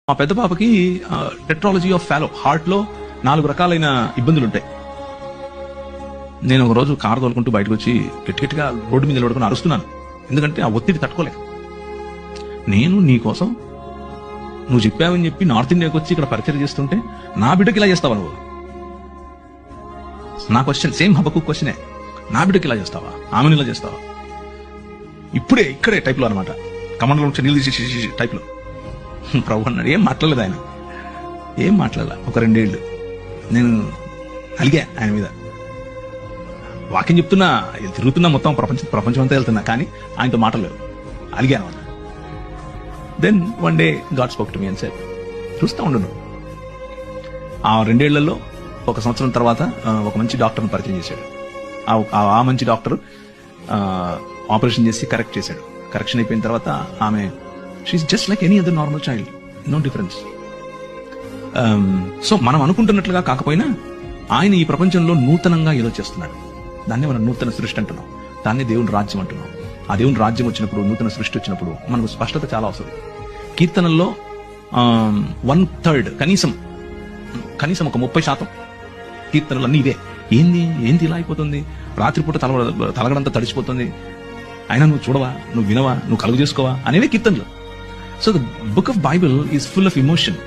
మా పెద్ద పాపకి టెట్రాలజీ ఆఫ్ ఫాలో, హార్ట్ లో 4 రకాలైన ఇబ్బందులు ఉంటాయి. నేను ఒక రోజు కారు తోలుకుంటూ బయటకు వచ్చి గట్టిగా రోడ్డు మీద నిలబడుకుని అరుస్తున్నాను. ఎందుకంటే ఆ ఒత్తిడి తట్టుకోలేక. నేను నీ కోసం నువ్వు చెప్పావని చెప్పి నార్త్ ఇండియాకి వచ్చి ఇక్కడ పరిచయం చేస్తుంటే నా బిడ్డకి ఇలా చేస్తావా నువ్వు? నా క్వశ్చన్ సేమ్ హబకు క్వశ్చనే. నా బిడ్డకి ఇలా చేస్తావా, ఆమెను ఇలా చేస్తావా? ఇక్కడే టైప్లో అనమాట. కమండలో నుంచి నీళ్ళు తీసి టైప్లో. ప్రభు అన్నాడు. ఏం మాట్లాడలేదు ఆయన, ఏం మాట్లాడాల. ఒక 2 ఏళ్ళు నేను అలిగా ఆయన మీద. వాక్యం చెప్తున్నా, తిరుగుతున్నా, మొత్తం ప్రపంచం అంతా వెళ్తున్నా, కానీ ఆయనతో మాటలేవు. అలిగాను అన్న. Then one day God spoke to me and said, చూస్తా ఉండు నువ్వు. ఆ 2 ఏళ్లలో 1 సంవత్సరం తర్వాత ఒక మంచి డాక్టర్ని పరిచయం చేశాడు. ఆ మంచి డాక్టర్ ఆపరేషన్ చేసి కరెక్ట్ చేశాడు. కరెక్షన్ అయిపోయిన తర్వాత ఆమె she's just like any other normal child, no difference. So మనం అనుకుంటున్నట్లుగా కాకపోయినా ఆయన ఈ ప్రపంచంలో నూతనంగా ఏదో చేస్తున్నాడు. దాన్ని మనం నూతన సృష్టి అంటున్నాం. దాన్ని దేవుని రాజ్యం అంటున్నాం. ఆ దేవుని రాజ్యం వచ్చినప్పుడు, నూతన సృష్టి వచ్చినప్పుడు మనకు స్పష్టత చాలా అవసరం. కీర్తనల్లో 1/3 కనీసం ఒక 30% కీర్తనలు అన్నీ ఇదే. ఏంది ఇలా అయిపోతుంది, రాత్రిపూట తలగడంతా తడిచిపోతుంది, అయినా నువ్వు చూడవా, నువ్వు వినవా, నువ్వు కలుగు చేసుకోవా అనేవే కీర్తనలు. So the book of Bible is full of emotion.